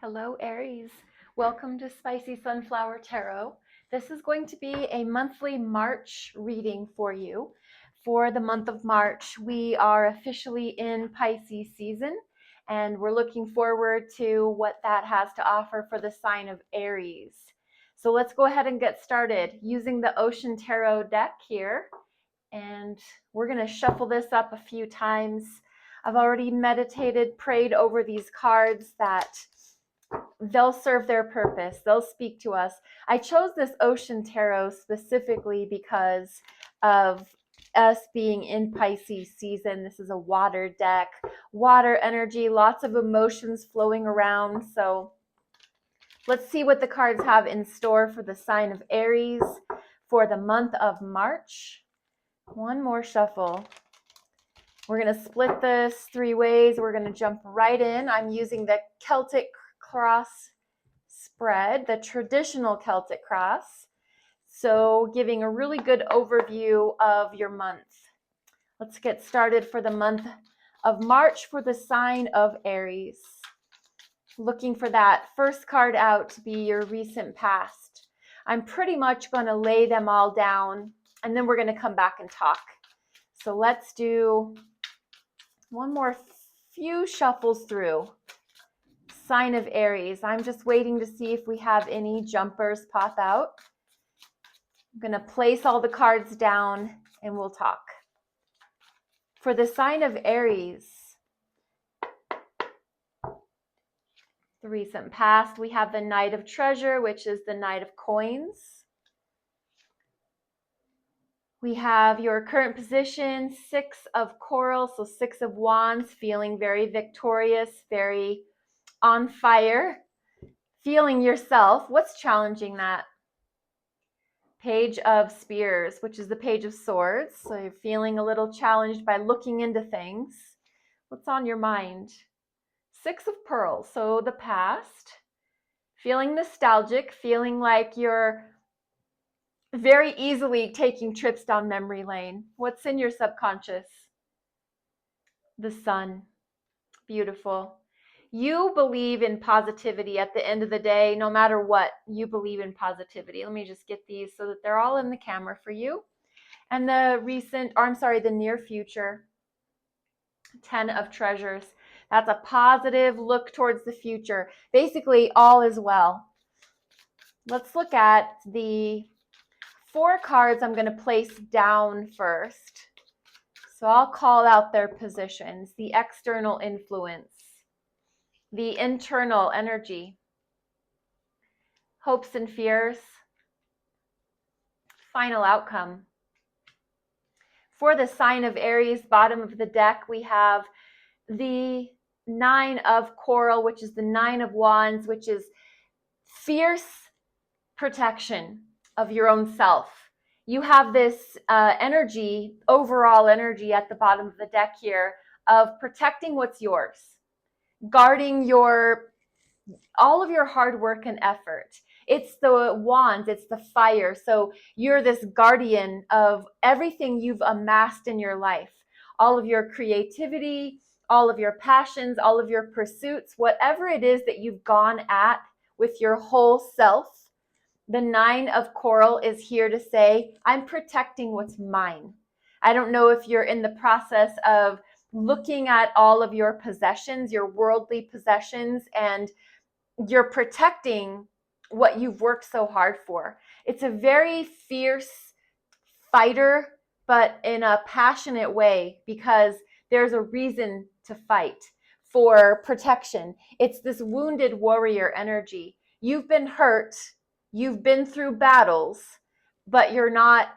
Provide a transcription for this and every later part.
Hello, Aries. Welcome to Spicy Sunflower Tarot. This is going to be a monthly March reading for you. For the month of March, we are officially in Pisces season, and we're looking forward to what that has to offer for the sign of Aries. So let's go ahead and get started using the Ocean Tarot deck here, and we're going to shuffle this up a few times. I've already meditated, prayed over these cards that they'll serve their purpose. They'll speak to us. I chose this Ocean Tarot specifically because of us being in Pisces season. This is a water deck, water energy, lots of emotions flowing around. So let's see what the cards have in store for the sign of Aries for the month of March. One more shuffle. We're going to split this 3 ways. We're going to jump right in. I'm using the Celtic cross spread, the traditional Celtic cross. So giving a really good overview of your month. Let's get started for the month of March for the sign of Aries. Looking for that first card out to be your recent past. I'm pretty much going to lay them all down and then we're going to come back and talk. So let's do one more few shuffles through. Sign of Aries. I'm just waiting to see if we have any jumpers pop out. I'm going to place all the cards down and we'll talk. For the sign of Aries, the recent past, we have the Knight of Treasure, which is the Knight of Coins. We have your current position, 6 of Coral, so 6 of Wands, feeling very victorious, very on fire, feeling yourself. What's challenging that? Page of Spears, which is the Page of Swords. So you're feeling a little challenged by looking into things. What's on your mind? 6 of Pearls, so the past. Feeling nostalgic, feeling like you're very easily taking trips down memory lane. What's in your subconscious? The Sun. Beautiful. You believe in positivity at the end of the day, no matter what, you believe in positivity. Let me just get these so that they're all in the camera for you. And the near future, 10 of Treasures. That's a positive look towards the future. Basically, all is well. Let's look at the 4 cards I'm going to place down first. So I'll call out their positions, the external influence, the internal energy, hopes and fears, final outcome. For the sign of Aries, bottom of the deck, we have the 9 of Coral, which is the 9 of Wands, which is fierce protection of your own self. You have this energy, overall energy at the bottom of the deck here of protecting what's yours, guarding all of your hard work and effort. It's the wands, it's the fire. So you're this guardian of everything you've amassed in your life, all of your creativity, all of your passions, all of your pursuits, whatever it is that you've gone at with your whole self. The 9 of Coral is here to say, I'm protecting what's mine. I don't know if you're in the process of looking at all of your possessions, your worldly possessions, and you're protecting what you've worked so hard for. It's a very fierce fighter, but in a passionate way, because there's a reason to fight for protection. It's this wounded warrior energy. You've been hurt, you've been through battles, but you're not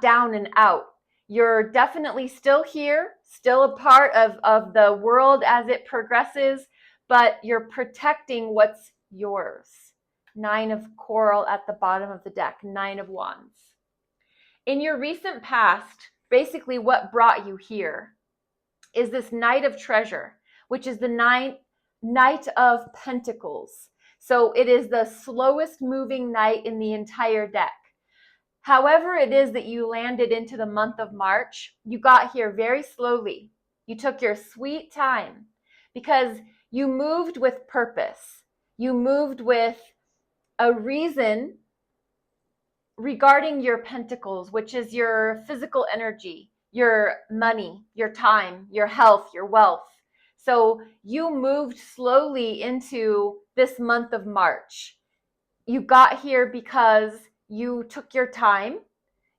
down and out. You're definitely still here, still a part of the world as it progresses, but you're protecting what's yours. 9 of Coral at the bottom of the deck, 9 of Wands. In your recent past, basically what brought you here is this Knight of Treasure, which is the Knight of Pentacles. So it is the slowest moving knight in the entire deck. However it is that you landed into the month of March, you got here very slowly. You took your sweet time because You moved with purpose. You moved with a reason regarding your pentacles, which is your physical energy, your money, your time, your health, your wealth. So you moved slowly into this month of March. You got here because you took your time.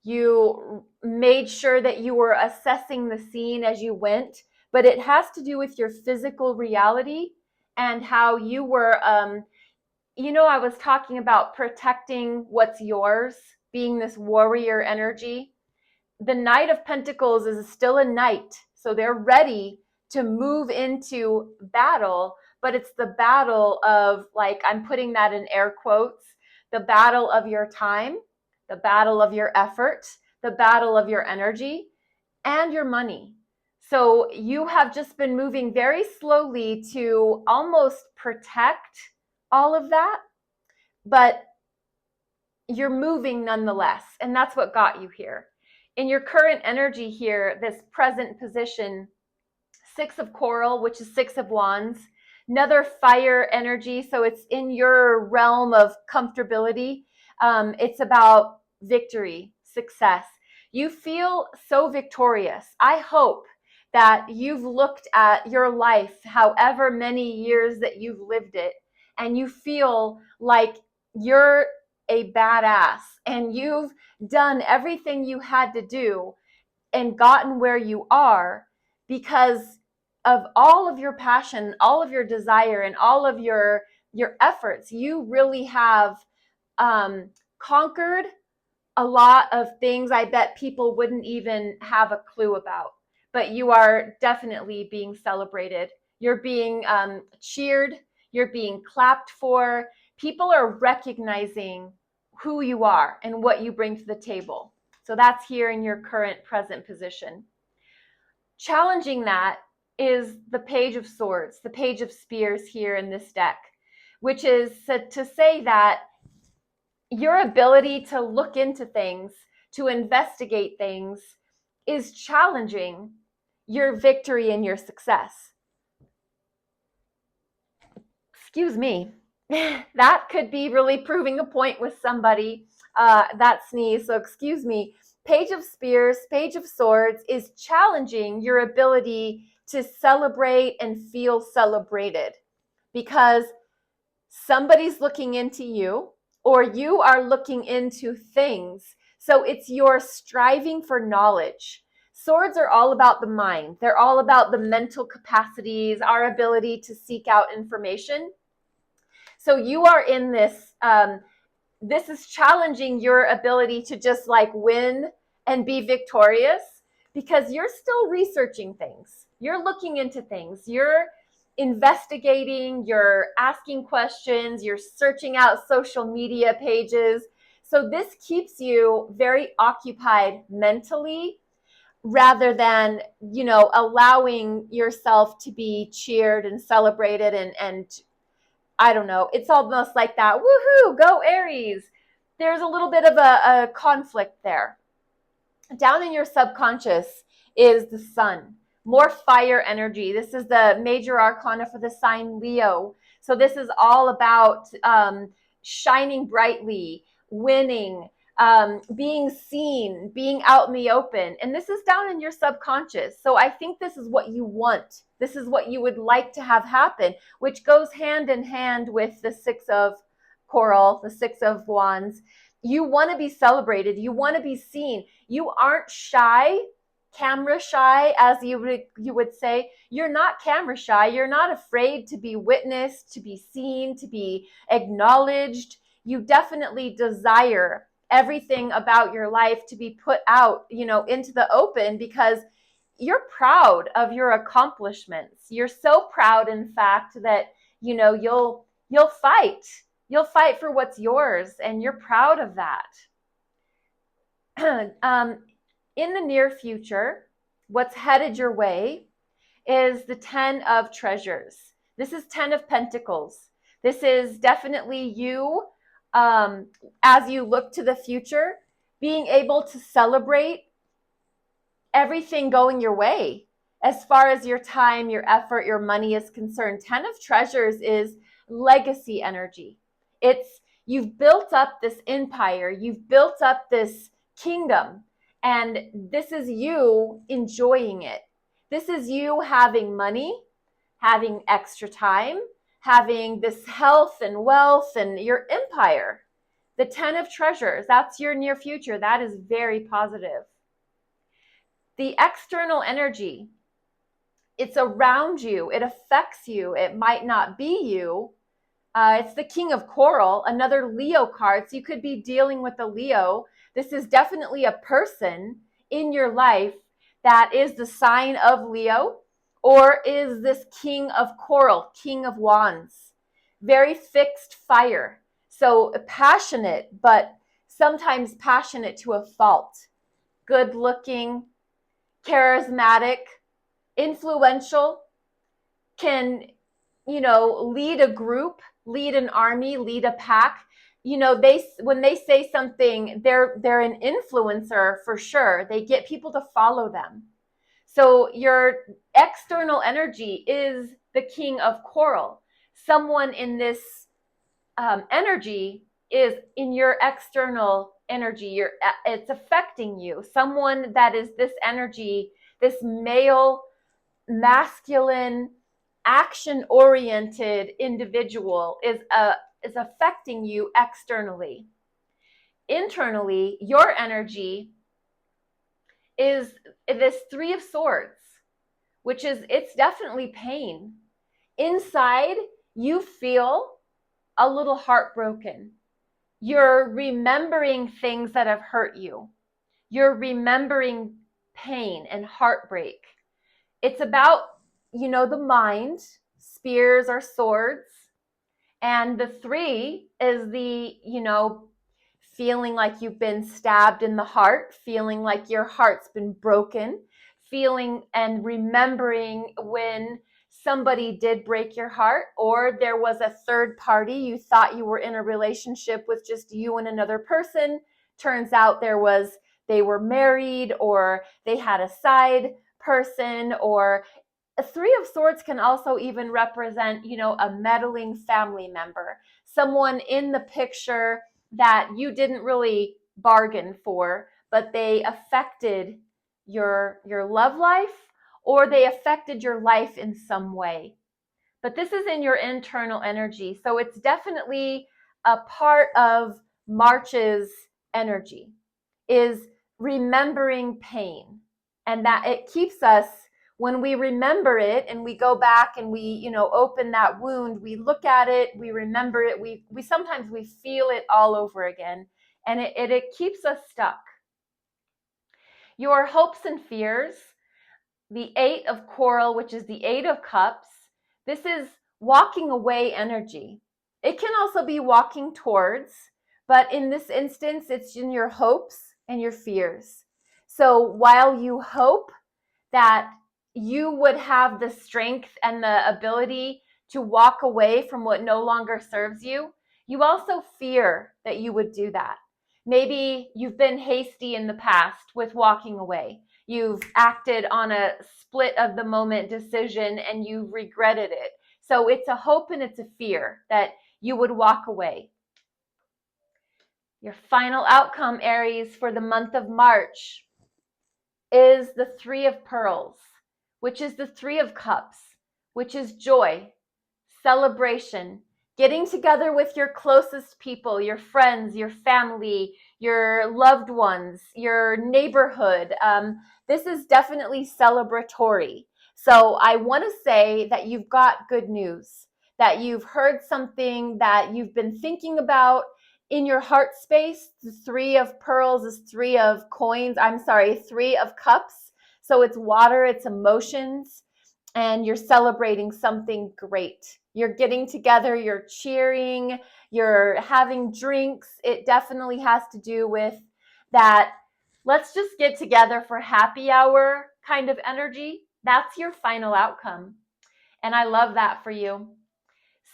You made sure that you were assessing the scene as you went, but it has to do with your physical reality and how you were, I was talking about protecting what's yours, being this warrior energy. The Knight of Pentacles is still a knight, so they're ready to move into battle, but it's the battle of, like, I'm putting that in air quotes, the battle of your time, the battle of your effort, the battle of your energy, and your money. So you have just been moving very slowly to almost protect all of that, but you're moving nonetheless. And that's what got you here. In your current energy here, this present position, 6 of coral, which is 6 of wands, another fire energy. So it's in your realm of comfortability. It's about victory, success. You feel so victorious. I hope that you've looked at your life, however many years that you've lived it, and you feel like you're a badass and you've done everything you had to do and gotten where you are because of all of your passion, all of your desire, and all of your efforts. You really have conquered a lot of things I bet people wouldn't even have a clue about. But you are definitely being celebrated. You're being cheered. You're being clapped for. People are recognizing who you are and what you bring to the table. So that's here in your current present position. Challenging that is the Page of Swords, the Page of Spears here in this deck, which is to say that your ability to look into things, to investigate things, is challenging your victory and your success. Excuse me. That could be really proving a point with somebody, that sneeze, so excuse me. Page of Spears, Page of Swords is challenging your ability to celebrate and feel celebrated because somebody's looking into you or you are looking into things. So it's your striving for knowledge. Swords are all about the mind. They're all about the mental capacities, our ability to seek out information. So you are in this, this is challenging your ability to just like win and be victorious because you're still researching things. You're looking into things. You're investigating, you're asking questions, you're searching out social media pages. So this keeps you very occupied mentally rather than, allowing yourself to be cheered and celebrated and I don't know. It's almost like that. Woohoo, go Aries. There's a little bit of a conflict there. Down in your subconscious is the sun. More fire energy. This is the major arcana for the sign Leo. So this is all about shining brightly, winning, being seen, being out in the open. And this is down in your subconscious. So I think this is what you want. This is what you would like to have happen, which goes hand in hand with the 6 of coral, the 6 of wands. You want to be celebrated. You want to be seen. You aren't shy, camera shy, as you would say. You're not camera shy. You're not afraid to be witnessed, to be seen, to be acknowledged. You definitely desire everything about your life to be put out, into the open because you're proud of your accomplishments. You're so proud, in fact, that, you'll fight. You'll fight for what's yours, and you're proud of that. In the near future, what's headed your way is the 10 of treasures. This is 10 of pentacles. This is definitely you, as you look to the future, being able to celebrate everything going your way as far as your time, your effort, your money is concerned. 10 of Treasures is legacy energy. It's you've built up this empire, you've built up this kingdom, and this is you enjoying it. This is you having money, having extra time, having this health and wealth and your empire. The 10 of Treasures, that's your near future. That is very positive. The external energy, it's around you. It affects you. It might not be you. It's the King of Coral, another Leo card. So you could be dealing with a Leo. This is definitely a person in your life that is the sign of Leo, or is this King of Coral, King of Wands. Very fixed fire. So passionate, but sometimes passionate to a fault. Good looking, charismatic, influential, can, lead a group, lead an army, lead a pack. When they say something, they're an influencer for sure. They get people to follow them. So your external energy is the King of Coral. Someone in this energy is in your external energy. It's affecting you. Someone that is this energy, this male, masculine, action-oriented individual is affecting you externally. Internally, your energy is this Three of Swords, which is, it's definitely pain. Inside, you feel a little heartbroken. You're remembering things that have hurt you. You're remembering pain and heartbreak. It's about, the mind. Spears are swords. And the 3 is the, feeling like you've been stabbed in the heart, feeling like your heart's been broken, feeling and remembering when somebody did break your heart, or there was a third party. You thought you were in a relationship with just you and another person. Turns out they were married, or they had a side person, or a 3 of Swords can also even represent, a meddling family member, someone in the picture that you didn't really bargain for, but they affected your love life, or they affected your life in some way. But this is in your internal energy. So it's definitely a part of March's energy, is remembering pain. And that it keeps us, when we remember it and we go back and we, open that wound, we look at it, we remember it, we sometimes we feel it all over again, and it keeps us stuck. Your hopes and fears, the 8 of Coral, which is the 8 of Cups, this is walking away energy. It can also be walking towards, but in this instance, it's in your hopes and your fears. So while you hope that you would have the strength and the ability to walk away from what no longer serves you, you also fear that you would do that. Maybe you've been hasty in the past with walking away. You've acted on a split of the moment decision and you regretted it. So it's a hope and it's a fear that you would walk away. Your final outcome, Aries, for the month of March is the 3 of Pearls, which is the 3 of Cups, which is joy, celebration, getting together with your closest people, your friends, your family, your loved ones, your neighborhood. This is definitely celebratory. So I want to say that you've got good news, that you've heard something that you've been thinking about in your heart space. The 3 of Pearls is 3 of coins. 3 of Cups. So it's water, it's emotions, and you're celebrating something great. You're getting together, you're cheering, you're having drinks. It definitely has to do with that, let's just get together for happy hour kind of energy. That's your final outcome. And I love that for you.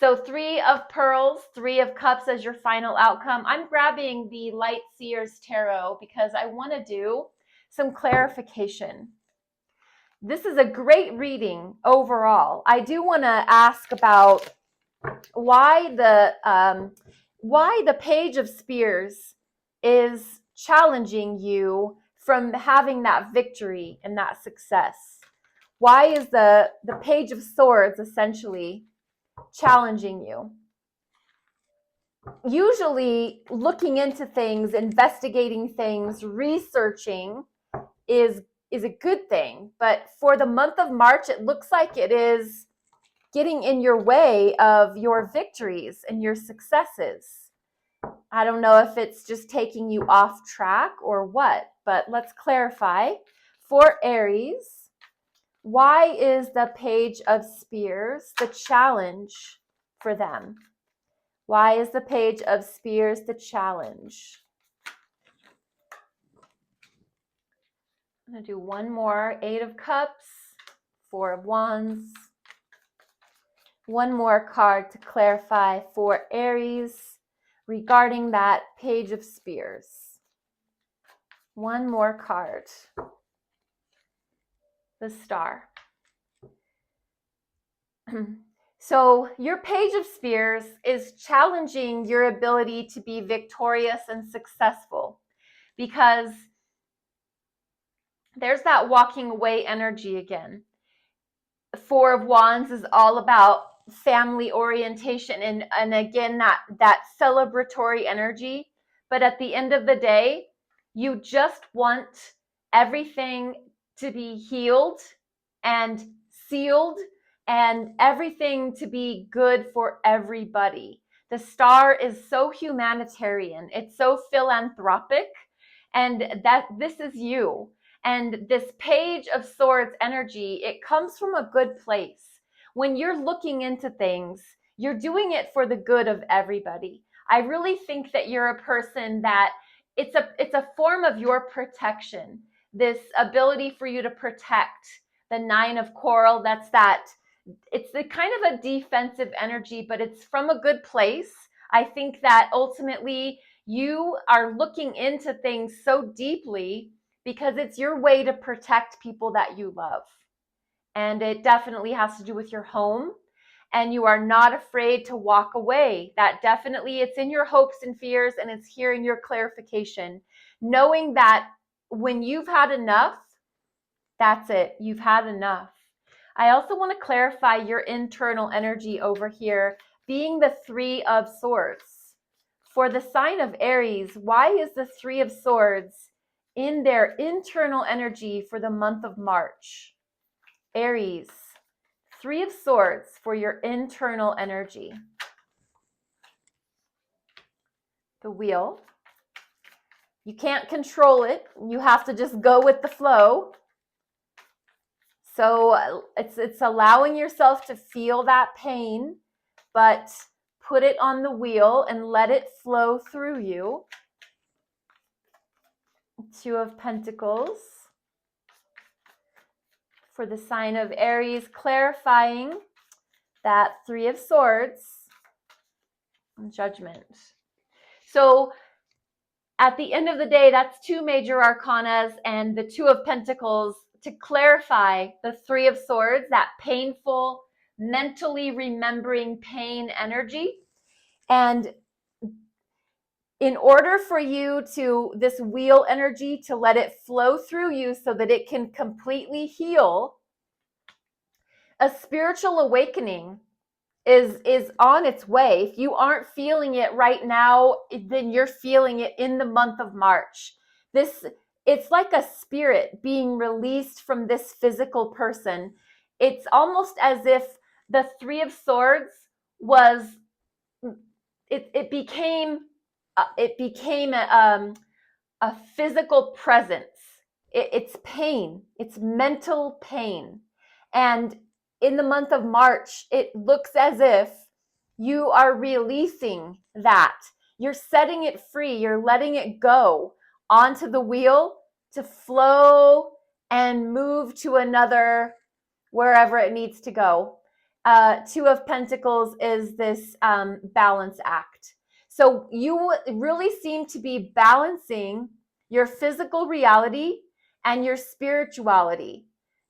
So 3 of Pearls, 3 of Cups as your final outcome. I'm grabbing the Light Seer's Tarot because I want to do some clarification. This is a great reading overall. I do want to ask about why the Page of Spears is challenging you from having that victory and that success. Why is the Page of Swords essentially challenging you? Usually looking into things, investigating things, researching is a good thing, but for the month of March, it looks like it is getting in your way of your victories and your successes. I don't know if it's just taking you off track or what, but let's clarify. For Aries, why is the Page of Spears the challenge for them? Why is the Page of Spears the challenge? I'm going to do one more. 8 of Cups, 4 of Wands. One more card to clarify for Aries regarding that Page of Spears. One more card. The Star. So your Page of Spears is challenging your ability to be victorious and successful, because there's that walking away energy again. 4 of Wands is all about family orientation and again that celebratory energy. But at the end of the day, you just want everything to be healed and sealed and everything to be good for everybody. The Star is so humanitarian. It's so philanthropic, and that this is you. And this Page of Swords energy, it comes from a good place. When you're looking into things, you're doing it for the good of everybody. I really think that you're a person that it's a form of your protection. This ability for you to protect. The 9 of Coral, it's the kind of a defensive energy, but it's from a good place. I think that ultimately you are looking into things so deeply because it's your way to protect people that you love. And it definitely has to do with your home. And you are not afraid to walk away. That definitely, it's in your hopes and fears, and it's here in your clarification. Knowing that when you've had enough, that's it. You've had enough. I also want to clarify your internal energy over here, being the 3 of Swords. For the sign of Aries, why is the 3 of Swords in their internal energy for the month of March? Aries, 3 of Swords for your internal energy. The Wheel. You can't control it. You have to just go with the flow. So it's allowing yourself to feel that pain, but put it on the wheel and let it flow through you. 2 of Pentacles. For the sign of Aries, clarifying that 3 of Swords and Judgment. So at the end of the day, that's 2 major arcanas and the 2 of Pentacles to clarify the 3 of Swords, that painful, mentally remembering pain energy. And in order for you to, this wheel energy, to let it flow through you so that it can completely heal, a spiritual awakening is on its way. If you aren't feeling it right now, then you're feeling it in the month of March. It's like a spirit being released from this physical person. It's almost as if the 3 of Swords was, it became a physical presence. It's pain. It's mental pain. And in the month of March, it looks as if you are releasing that. You're setting it free. You're letting it go onto the wheel to flow and move to another, wherever it needs to go. 2 of Pentacles is this balance act. So you really seem to be balancing your physical reality and your spirituality.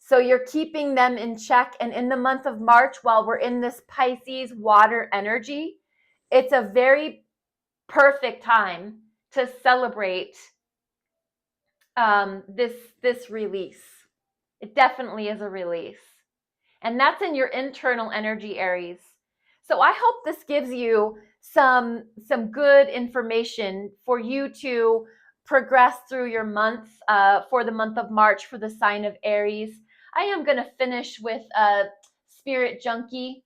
So you're keeping them in check. And in the month of March, while we're in this Pisces water energy, it's a very perfect time to celebrate this release. It definitely is a release. And that's in your internal energy, Aries. So I hope this gives you some good information for you to progress through your month for the month of March for the sign of Aries. I am going to finish with Spirit Junkie.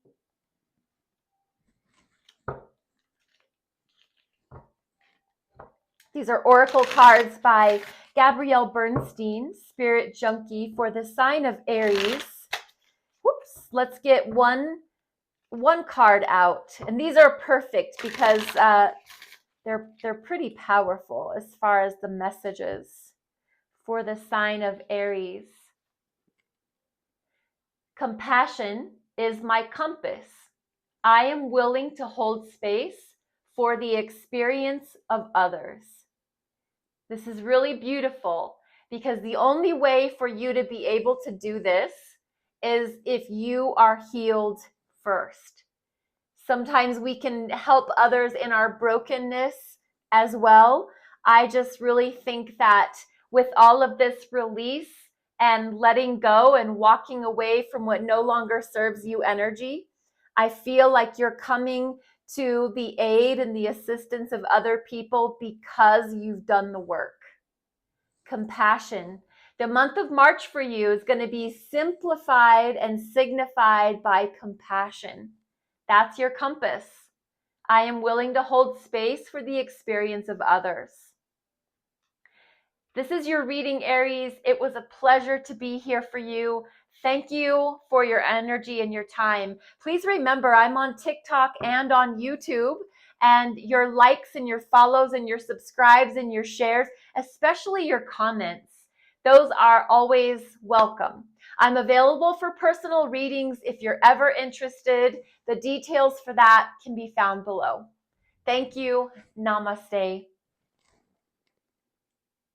These are oracle cards by Gabrielle Bernstein, Spirit Junkie for the sign of Aries. Whoops, let's get one card out. And these are perfect because they're pretty powerful as far as the messages for the sign of Aries. Compassion is my compass. I am willing to hold space for the experience of others. This is really beautiful because the only way for you to be able to do this is if you are healed first. Sometimes we can help others in our brokenness as well. I just really think that with all of this release and letting go and walking away from what no longer serves you energy, I feel like you're coming to the aid and the assistance of other people because you've done the work. Compassion. The month of March for you is going to be simplified and signified by compassion. That's your compass. I am willing to hold space for the experience of others. This is your reading, Aries. It was a pleasure to be here for you. Thank you for your energy and your time. Please remember, I'm on TikTok and on YouTube, and your likes and your follows and your subscribes and your shares, especially your comments, those are always welcome. I'm available for personal readings if you're ever interested. The details for that can be found below. Thank you. Namaste.